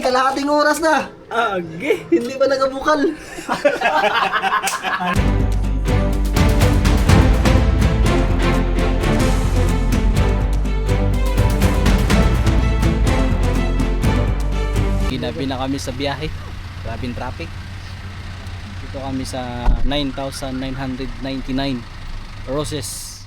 kalahating oras na. Agi. Hindi pa nagabukal. Ginabi na kami sa biyahe. Grabing traffic. Dito kami sa 9,999 Roses.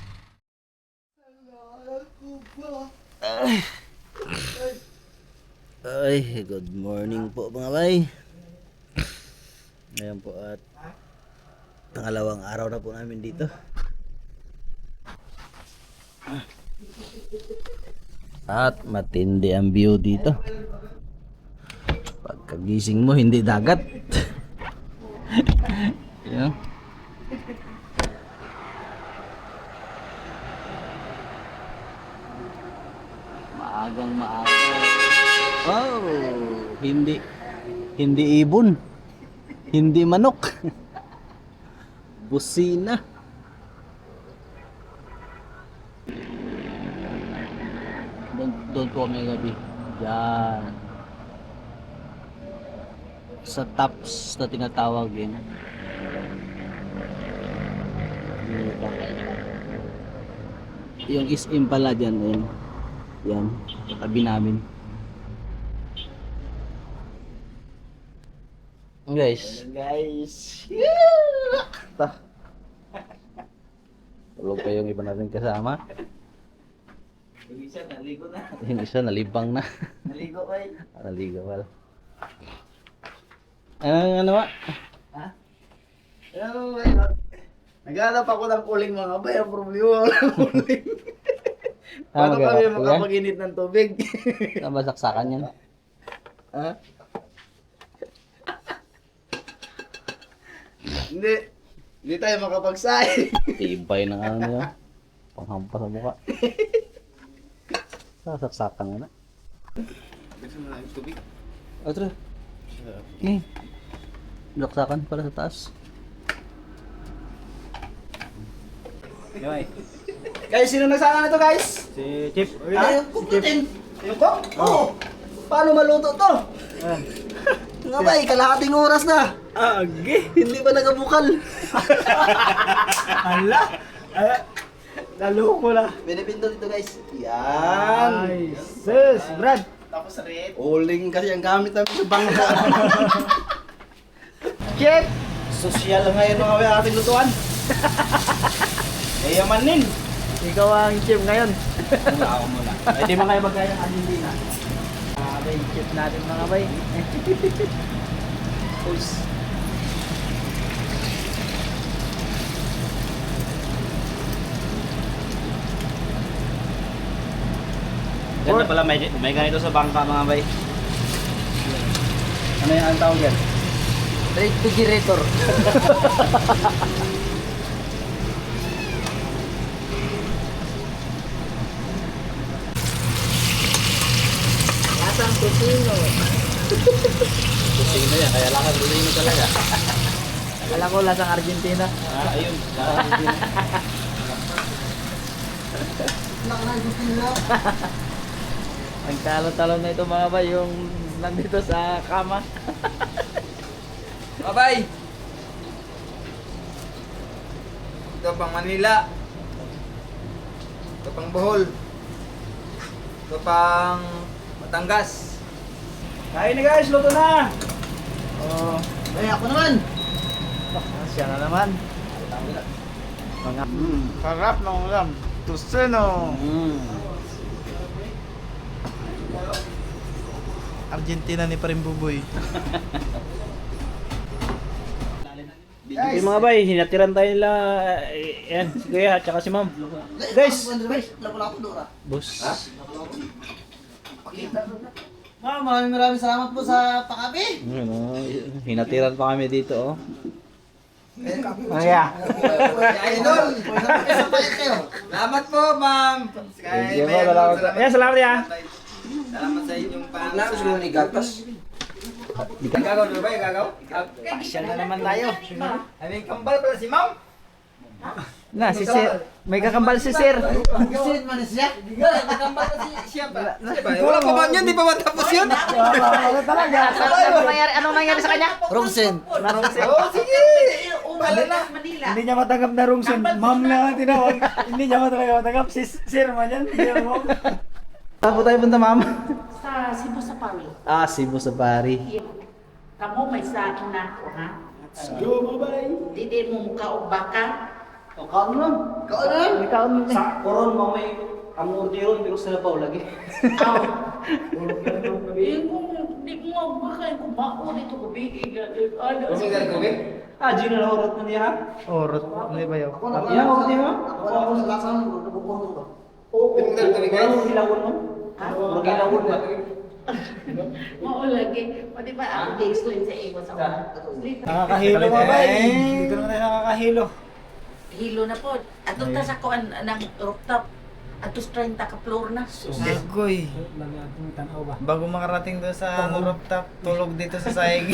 Ay, good morning po mga bay. Ngayon po at pangalawang araw na po namin dito. At matindi ang view dito. Pagkagising mo hindi dagat. Yan. Maagang maaga. Wow, hindi ibon. Hindi manok. Busina. Doon po kami gabi. Yan. Sa tops na tinatawag yun. Yung is-im pala dyan. Yan. Yan. Tabi namin. Guys. Tulog pa yung iba natin kasama. Yung isa naligo na. Yung isa nalibang na. Naligo ba? Naligo pala. Ano ba? Ha? Ano ba? Naghanap ako ng uling mga bay. Ang problema wala ng uling. Paano kami makapaginit ng tubig? Nabasaksakan yan. Ha? Hindi tayo makapagsahin. Tibay ng ano nila. Panghampas sa mukha. Sasaksakan nga na. Gusto mo na yung tubig? Otro. Okay. Saksakan pala sa taas. Guys, sino nagsaka na to guys? Si Chip. Ayaw, kukutin. Yung ko? Oo. Paano maluto to? Nga ba, kalahating oras na. Agi. Hindi pa nagabukal. Hala! Naloko na. Pinipindot dito guys. Yan. Nice. Sus, Brad. Tapos red. Uling kasi ang gamit namin sa bangka. Chip! Social ngayon mga may ating lutuan. Yayamanin. Ikaw ang Chip ngayon. Muna ako muna. Ay di mga kayo magkaya ng Argentina. Aba yung Chip natin mga bay. Pulse. Ganda pala may ganito sa bangka mga bay. Ano yung ang tawag yan? Refrigerator. Lasang tusino. Kusino yan, kaya lakad kusino talaga. Alam ko lasang Argentina. Ayun. Ang talo-talo na ito mga bay yung nandito sa kama. Bye-bye! Ito pang Manila. Ito pang Bohol. Ito pang Batangas. Kain na guys, luto na! Oh, Ay, ako naman. siya na naman. Mga Sarap ng ulam. Tusino. Argentina ni Parimbuboy. Yung mga bay, hinatiran tayo nila. Yan, si Kuya at saka si Ma'am. Guys! Lapu-lapu Dora. Boss. Ma'am, maraming salamat po sa pakape. Hinatiran pa kami dito, oh. Kaya. Idol, isang palit kayo. Salamat po, Ma'am. Thank you po, salamat. Ayan, salamat ya. Salamat sa inyong pang... siguro ni Gatas. Gagaw na ba? Gagaw? Pasyal na naman tayo. Ay, may kambal pala si Ma'am. Na, si Sir. May kakambal si Sir. Kasi man siya. Wala pa man yun, di pa matapos yun. Anong nangyari sa kanya? Rongsen. Oh, sige. Hindi niya matanggap na Rongsen. Ma'am lang ang tinawag. Hindi niya matanggap. Si Sir man yan. Hindi niya ma'am. Saan po tayo punta, ma'am? Sa Cebu Safari. Ah, Cebu Safari. Kamu may sa akin na ako, ha? Go, bye-bye. Didi mo mukha o baka. Kaon lang. Kaon lang. Ikaw sa koron mamay ang orderon pero sa labaw lagi. Aw. Di mo baka ko mao dito ko bigay. Ano? Ah, Gino na horot na niya ha? Horot. Ano ba yaw? Ako na Yan horot niya ha? Ako sa lasan ko nabubuhat ko. Oo. Ano hilawon mo? Ha? Hilawon ba? Mao lagi. O di ba ang explain sa iyo sa Nakakahilo mga bay. Dito naman tayo nakakahilo. Hilo na po. Ato ta sa kuan ng rooftop. Atos 30 ka floor na. Goy. Bago makarating doon sa rooftop, tulog dito sa sahig.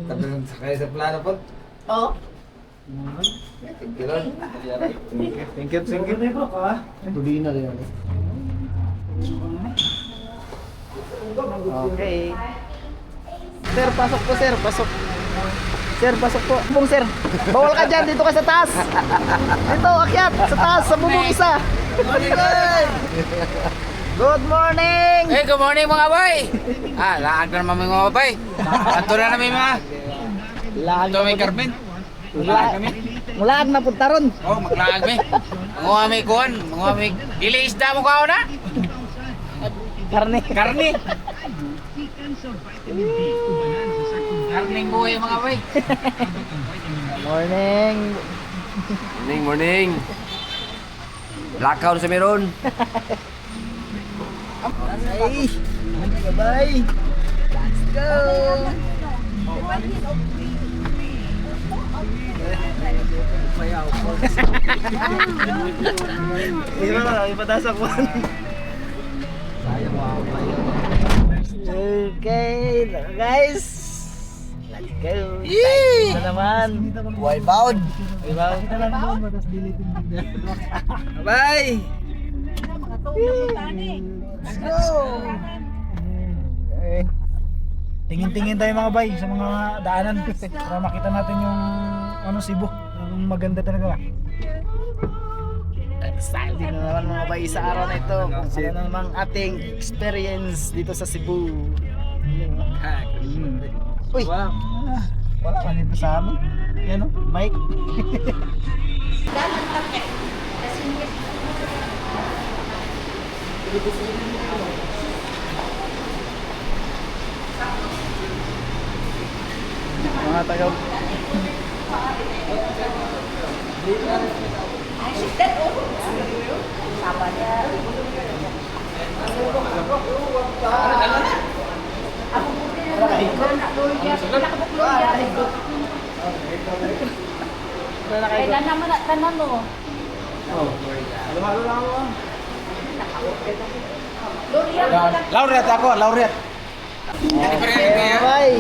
Tabi sakay sa plano po. Oh. Thank you, Lord. Thank you. Thank you. Bro, ka. Tuloy na rin. Okay. Sir, pasok po sir, pasok. Sir, pasok po. Bung sir, bawal ka dyan, dito ka sa taas. Dito, akyat, sa taas, sa bubong isa. Good morning! Hey, good morning mga boy! Laag na naman mga boy. Ato na namin mga. Laag Ito may Carmen. Maglaag kami. Mulaag na punta ron. Oh, maglaag mi. Mga may kuhan, mga may gilisda mo ka na. Karne. Karni. Karning buhay mga boy. Morning. Morning. Lakaw sa meron. Ay, bye-bye. Let's go. Ito na lang, ipataas ako. Okay, guys. Let's go. Ito naman. Wild bound. Diba? Bye! Let's go. Okay. Tingin-tingin tayo mga bay sa mga daanan para makita natin yung Cebu. Yung maganda talaga. Excited na naman mga bay sa araw na ito kung ano namang ating experience dito sa Cebu. Uy! Wala ka dito sa amin. Yan o, Mike. Mga taga Kailan naman na tanan mo? Laureate ako, laureate. Okay, bye.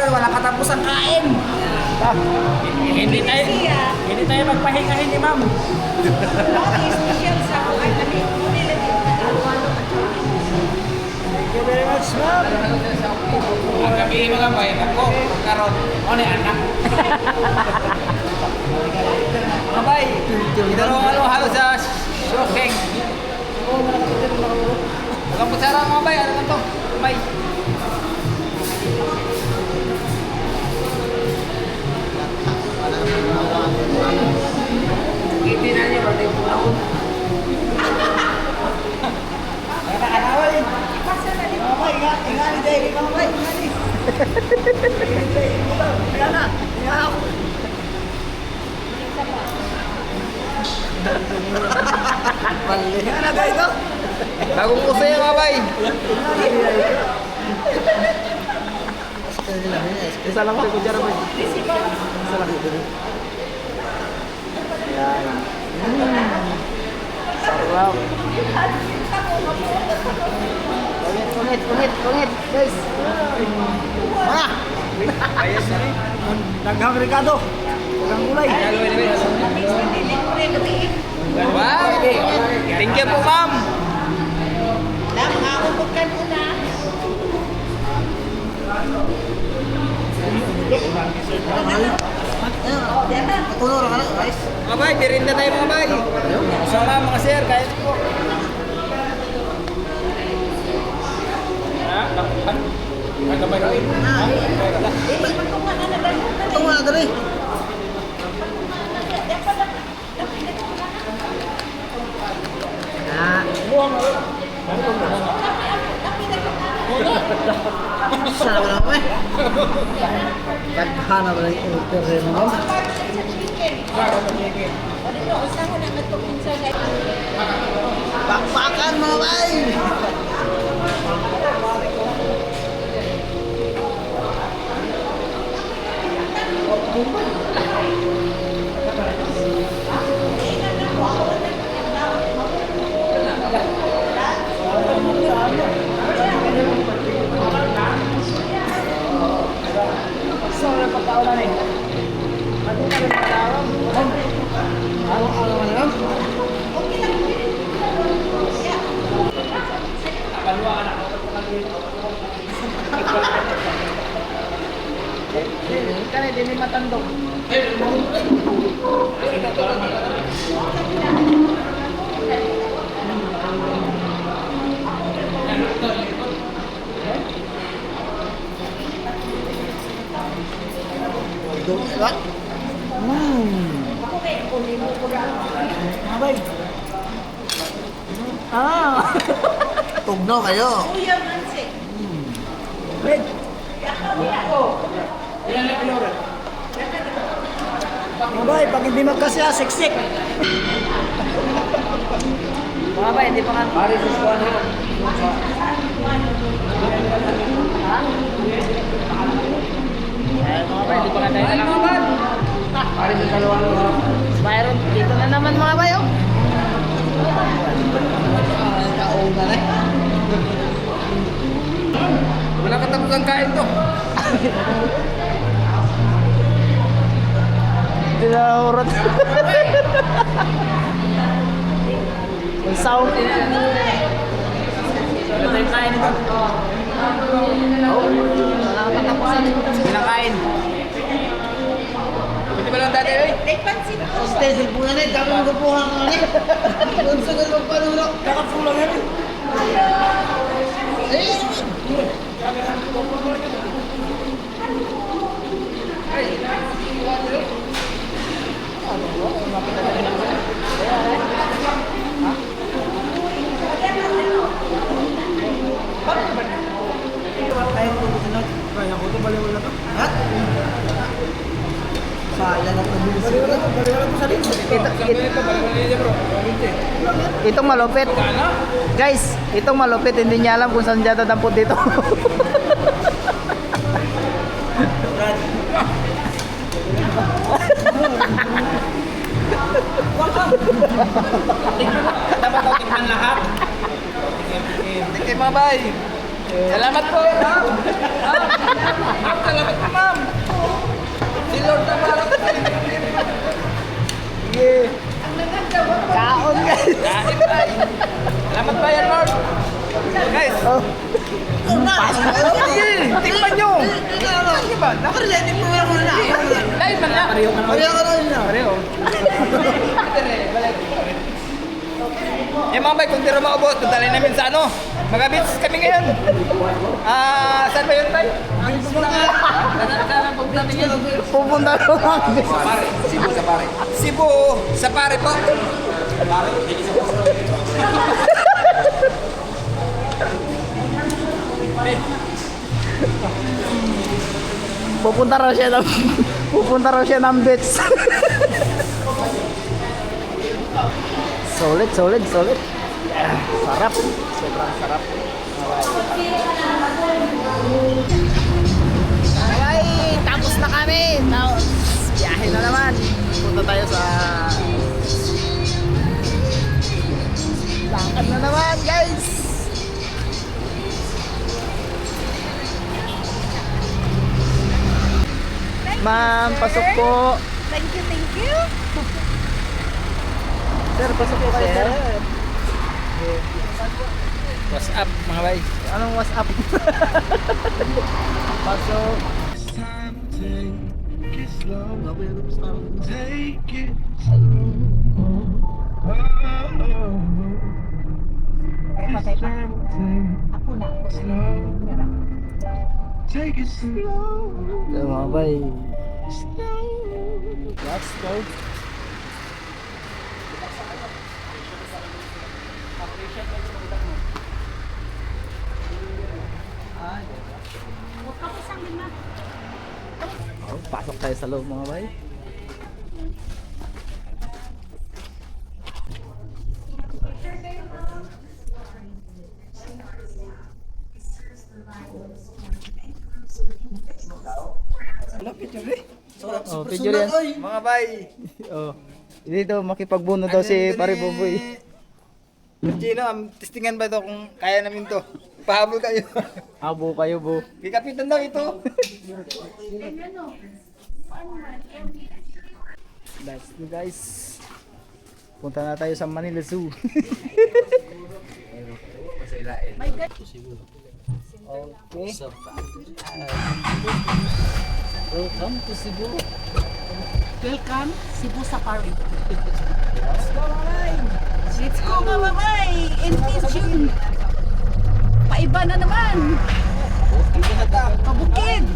Wala katapusan kain. Hindi tayo magpahingahin ni ma'am. Thank you very much, ma'am. Ang gabi mga boy, ako, karon, ano anak. Mga boy, ito halo sa shocking. Huwag putsara mga boy, ano to? Bay. Hindi na niya, pati po ako. Bagong uso yung mga bay. Isa lang sa kutsara ba? Isa lang ito. Yan. Sarap. Kungit, guys. Daghang Ricardo. Daghang gulay. Wow! Thank you po, ma'am. Mga ubukan mo na. Mga bay, merinda tayo mga bay. Sama mga sir, kahit po. Ito nga, dali. Sana ba naman eh? Taghana ba yung order rin mo? Bakbakan mo bay! Kaya din matandog. Abay. Tugno kayo. Red. Abay, pag hindi magkasya, siksik. Mga bay, hindi pa nga. Pare, susuan ha. Mga bay, hindi pa nga tayo nakakaban. Pare, susuan ha. Byron, dito na naman mga bay, oh. Wala katapusan kain to. Dinahurot. Ang sound. Wala tayong kain ito. Wala katapusan. Pinakain. Buti ba lang dati, eh? Stay sa punan eh. Dami mo kapuha ka nga eh. Doon sa ganun magpanuro. Kakapulang yan eh. Kaya ko ito, baliwala na to. Sayang ang pabili. Baliwala to sa dito. Itong malupit. Guys, itong malupit. Hindi niya alam kung saan siya tatampot dito. Dapat ko tingnan lahat. Thank you, mga bay. Salamat po, ma'am. Salamat po, ma'am. Si Lord na para sa Sige. Kaon guys. Kahit ay. Salamat ba yan, Lord? Guys. Oh. Sige, tingnan nyo. Sige ba? Nakarinig mo lang muna. Live man na. Pareho ka rin na. Pareho. Eh mga bay, kung di rin maubos, dadalhin namin sa ano? Magabits kami ngayon. Saan ba yun tayo? Saan pupunta tingin? Pupunta lang. Cebu sa pare. Cebu, sa pare po. Pupunta raw siya ng beach. Solid. Sarap. Sobrang sarap. Okay, tapos na kami. Tapos, biyahe na naman. Punta tayo sa lakad na naman, guys. Ma'am, pasok po. Thank you, thank you. Sir, pasok po kayo, sir. What's up mga bay? Anong WhatsApp? Pasok. So, mga bay. Let's go. Oh, pasok tayo sa loob mga bay. Oh, picture yan. Mga bay. Oh. Dito makipagbuno daw si Pare Boboy. Gino, testingan ba ito kung kaya namin to? Pahabol kayo. Abo kayo, bo. Kikapitan daw ito. That's it, guys. Punta na tayo sa Manila Zoo. Okay. Welcome to Cebu. Welcome, Cebu Safari. Let's go, mamay! Intention! Paiba na naman! Pabukid!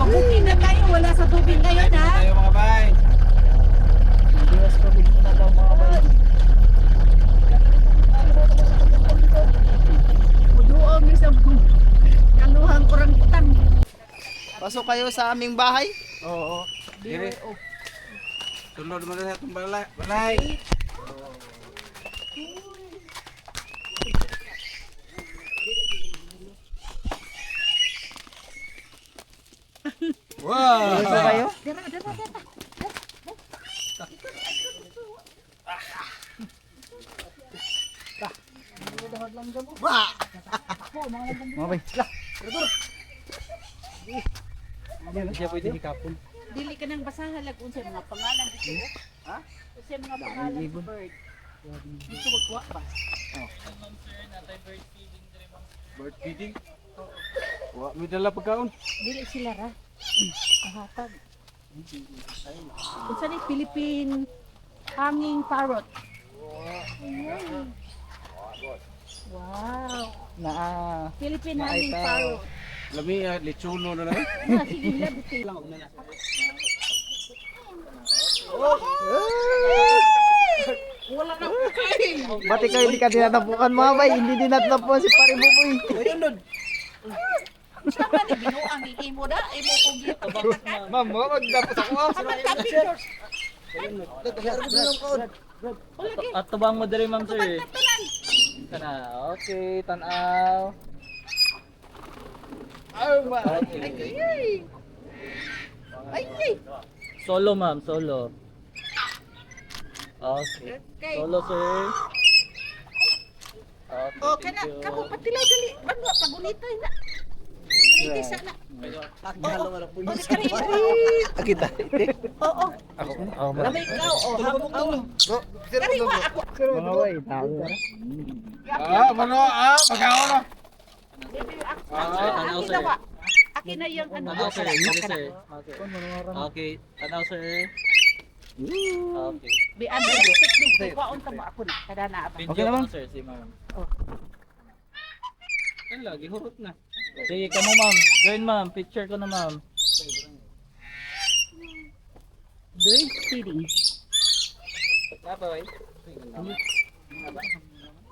Pabukid na tayo, wala sa tubig ngayon ha! Tayo mga bay. Biwas pa din na daw mga bay. Muduong yung sa kaluhang orangutan. Pasok kayo sa aming bahay. Oo. Dire. Tunod mo na sa itong balay. Wow! Pasok kayo. Mga bay. Siya pwede hikapon. Dili ka nang basahalag unsay mga pangalan dito. Ha? Unsay mga pangalan ng bird. Dito magkuha ba? Bird feeding. Wa mi dala pagkaon. Dili sila ra. Kahatag. Unsa ni Philippine hanging parrot. Ayan. Wow. Na Philippine Na hanging ito. parrot. Lami lechono na lang. Na sige labuti. Wala na Bati kayo hindi ka dinatapukan mga bay. Hindi dinatapukan si Pare Boboy. Sama ni binuang imo da, imo kog gito. Ma'am, wag dapat ako. Kaman ka pictures. At tabang mo diri ma'am sir. Kana. Okay, tanaw. Ay. Solo ma'am, solo. Okay. Okay. Solo sir. Okay. Oh, kana kamo patilay dali. Ano pagunitay na. Gunitay sana. Oh, Kita. Oo. Oh, Lamay ikaw, oh, habok ako. Kariwa ako. mga bay, tao. Mano, pagkaon na. Akin na wa. Akin na yung ano. Tanaw sir, hindi sir. Okay, tanaw sir. Okay. Be ano technique kwaon ta mo ako na. Kada na ba. Okay naman sir, si ma'am. Ano lagi hurot na. Sige ka mo ma'am. Join ma'am, picture ko na ma'am. Bird feeding. Napa bay?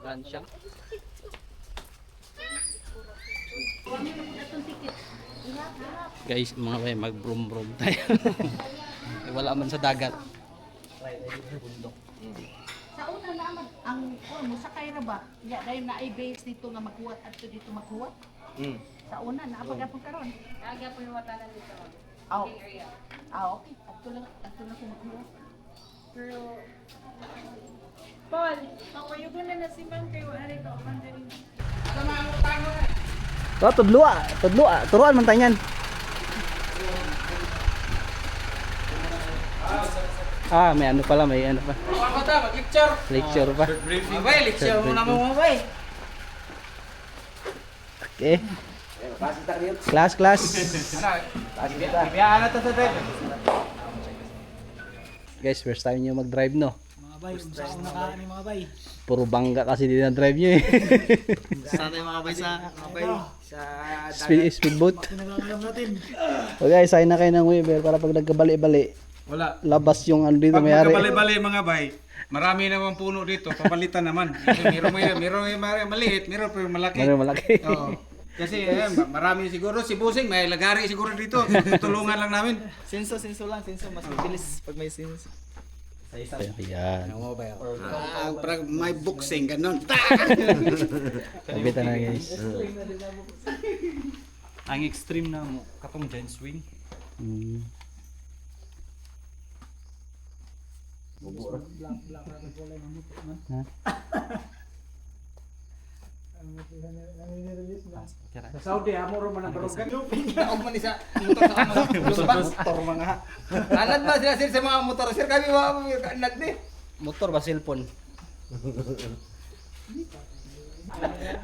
Lansya. Guys, mga bay, mag-brum-brum tayo. Wala man sa dagat. Sa una naman ang mo sa kay ra ba? Ya dahil na ay base dito nga magkuwat at dito magkuwat. Sa una naapagapon karon. Aga po yung watanan dito. Okay. Okay. Adto lang ko magkuwat. Pero Paul, mapayugan na si Ma'am kay wala ka mandarin. Oh, tudlua. Turuan man tayo yan. may ano pala, may ano pa. Ano ta, mag-lecture. Lecture pa. Mabay, lecture muna mo mabay. Okay. Class. Biyahan na to sa tayo. Guys, first time nyo mag-drive, no? Mga bay, kung saan nakaan ni mga bay. Puro bangga kasi din na drive nyo eh. Sana yung mga bay sa Speedboat. Pinag-alam natin. O guys, sign na kayo ng waiver para pag nagkabali-bali, Wala. labas yung ano dito Pag mayari. magkabali-bali mga bay, marami naman puno dito, papalitan naman. Kasi meron maliit, meron pero malaki. Ano malaki. Oo. Kasi marami siguro si Busing, may lagari siguro dito. Tulungan lang namin. Sinso lang, mas mabilis pag may sinso. Ayan. Parang may boxing ganun. Kabitan na guys. Ang extreme na mo, katong giant swing. Hmm. Sa Saudi, amo ro man ang barugan. Daog man isa. Motor sa motor mga. Anad ba sila sir sa mga motor sir kami mga anad ni. Motor ba cellphone?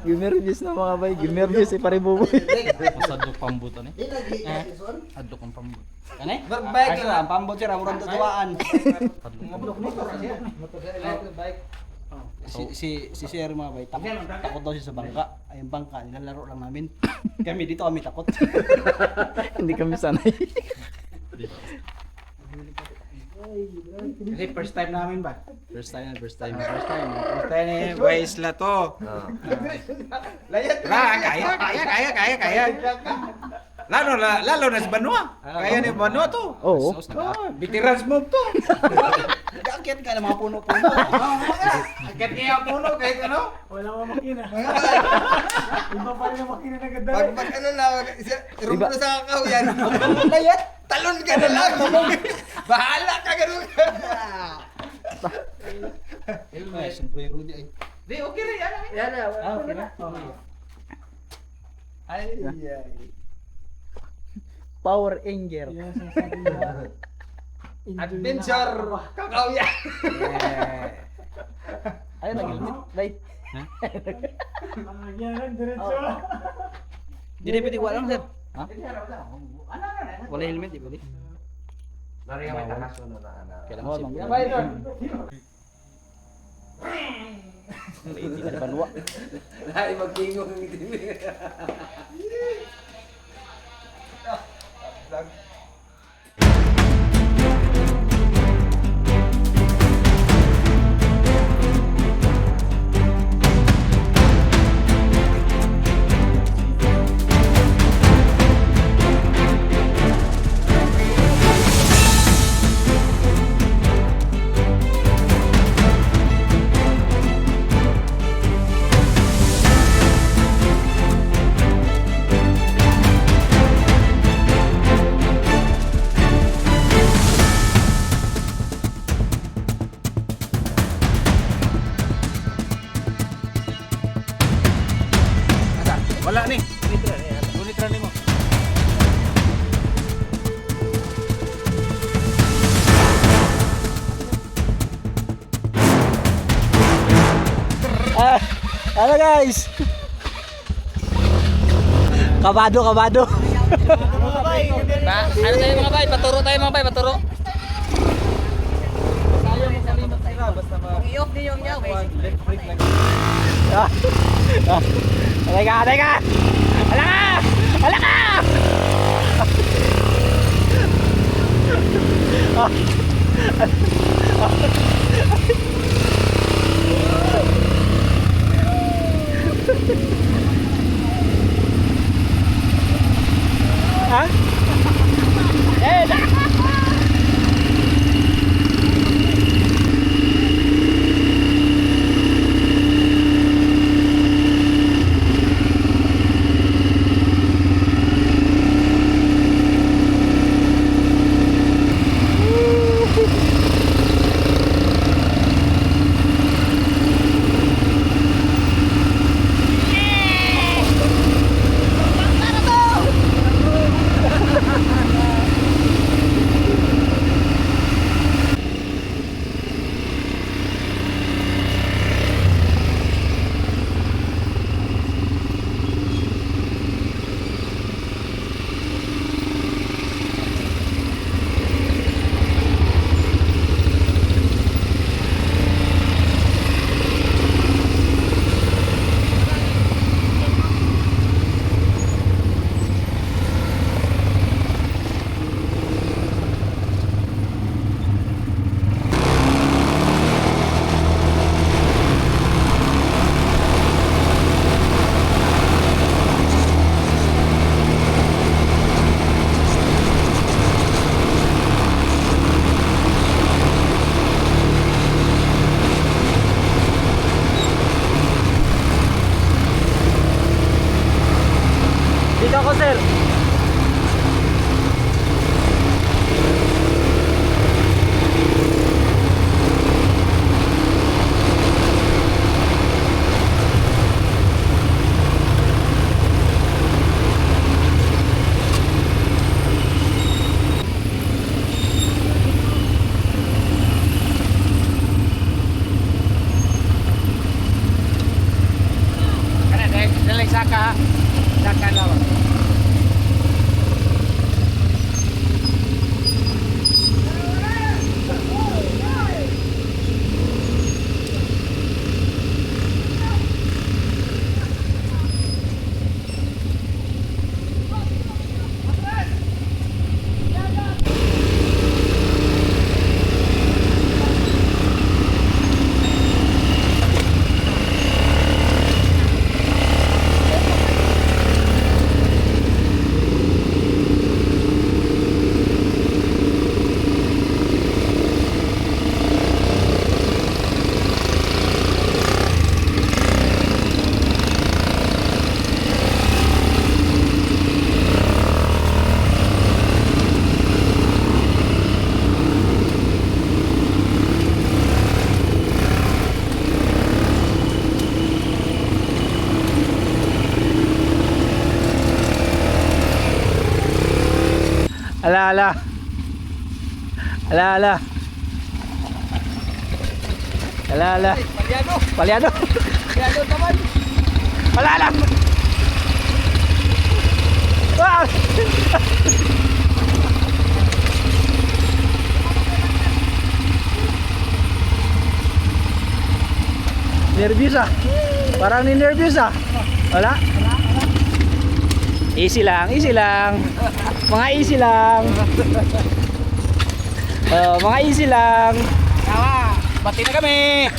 Gimervyos na mga bay, gimervyos si paribubo. Pasadok pambut ani. Adok ang pambut. Kani? Berbike Ang pambot sir, amurang tutuaan. motor siya. Motor siya bike. Si Sir mga bay, takot daw siya sa bangka. Ay, yung bangka, nilalaro lang namin. Kami dito kami takot. Hindi kami sanay. Kasi first time namin ba? First time. First time eh, boys la to. Layat. Kaya. Lalo na sa Banua. Kaya ni Banua to. Oo. Veterans move to. Akit ka ng mga puno-puno. Agad niya puno kahit ano. Wala mga makina. Iba pa rin ang makina na ganda. Pag ano na, rumbo na sa kakaw yan. Layat. Talon ka na lang. Bahala ka ganun. Siyempre, Rudy ay. Di, okay rin. Yan na. Okay na. Ay. Power Ranger. Yan ang sasabi niya. Adventure. Kakaw yan. Ayun, nag-helmet. Right. Yan, diretso. Hindi pwede ko alam, sir. Ha? Wala helmet, di pwede. Nariyan may takaso na na. Kailangan safety. Sabay doon. Hindi ka na banwa. Dahil magkingong ang itin. Wala ni. Gunitra ni mo. Ano guys? Kabado. Ano tayo mga bay? Paturo tayo mga bay, paturo. I-off din yung yaw. Teka! Hala ka! Ha? Daka lawak. Ala. Palyado. Palyado naman. Ala. Wow! Nervyos ah. Parang ni-nervyos ah. Wala? Easy lang. Mga easy lang. Mga easy lang. Tama. Bati na kami.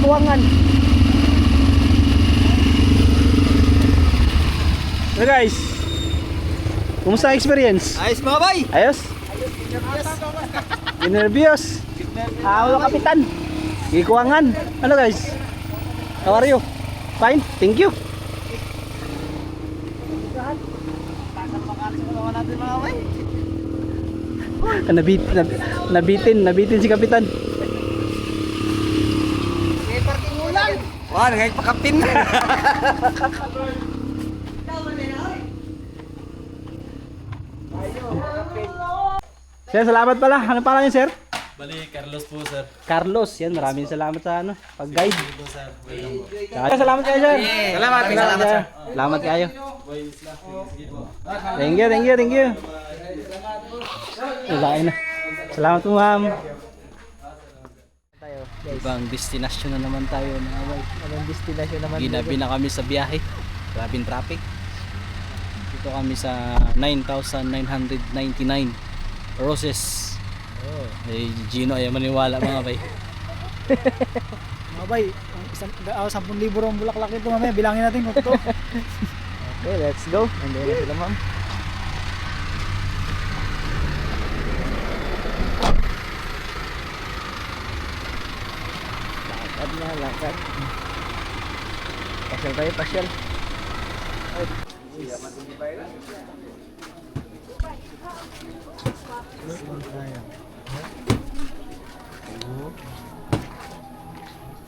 Ikuangan. So guys, kumusta ang experience? Ayos mga bay. Ayos? Nervyos. Wala kapitan. Ikuangan. Ano guys? How are you? Fine? Thank you. Nabitin si kapitan. Wah, ngayon pakapin na. Sir, salamat pala. Ano pala niyo, sir? Bali, Carlos po, sir. Carlos. Yan, maraming salamat sa pag-guide. Po, sir. Welcome po. Salamat kayo, sir. Salamat, sir. Salamat kayo. Thank you. Lain na. Salamat po, ma'am. Ibang destinasyon na naman tayo, mga boy. Anong destination naman? Ginabi na kami sa biyahe. Grabing traffic. Dito kami sa 9,999 Roses. Eh, Gino ay maniwala, mga bay. Mga bay, 10,000 ang bulaklak ito mamaya. Bilangin natin kung ito. Okay, let's go. Nandiyan na sila, ma'am. Lakad na, lakad. Pasyal tayo, pasyal.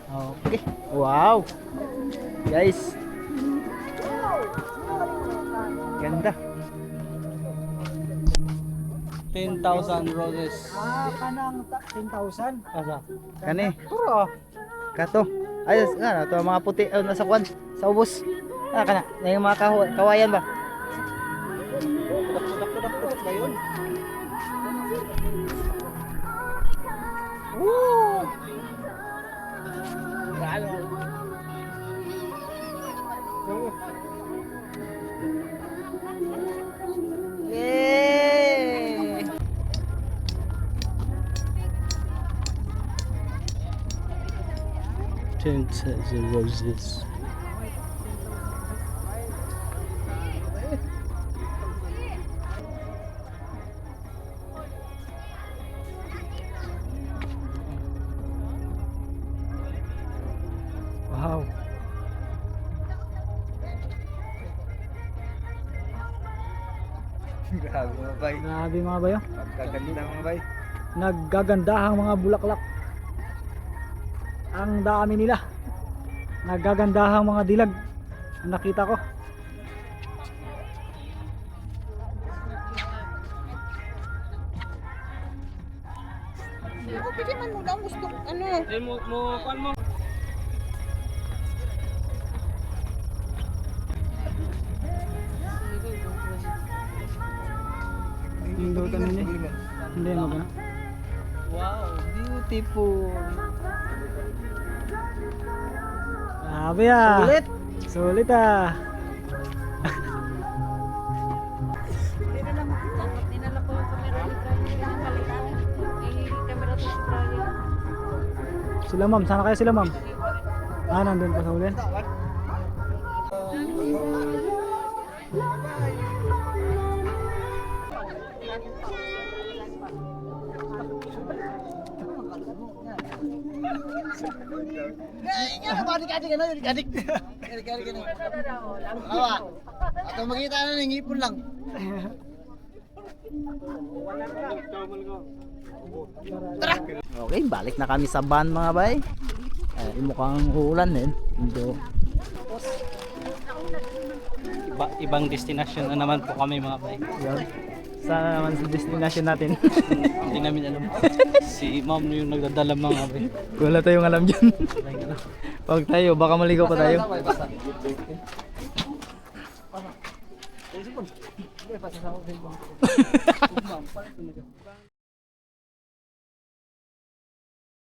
Okay. Wow. Guys. Ganda. 10,000 roses. Kanang 10,000. Asa? Kani. Puro. Kato. Ay, ano, to mga puti nasa kwan, sa ubos. Kana, na yung mga kawayan ba? Tudak-tudak ba yun? Yay! Ten thousand roses. Wow. Grabe mga bay. Grabe mga bayo. Pagkaganda mga bay. Naggagandahang mga bulaklak. Ang dami nila. Naggagandahang mga dilag. Ang nakita ko. Pwede man mo lang gusto ano. Hindutan nila. Hindi mo ba? Wow, beautiful. Grabe ah. Sulit. Sulit ah. Dinala ko yung camera ni Brian. Palitan. I-camera to si Brian. Sila ma'am, sana kayo sila ma'am? Ah, nandun pa sa uli. Ato makita na ng ipon lang. Okay, balik na kami sa van mga bay. Mukhang uulan din. Medyo Ibang destination na naman po kami mga bay. yun. Sana naman sa destination natin. Hindi namin alam. Si ma'am yung nagdadala mga bay. Wala tayong alam dyan. Pag tayo, baka maligaw pa tayo. Basta.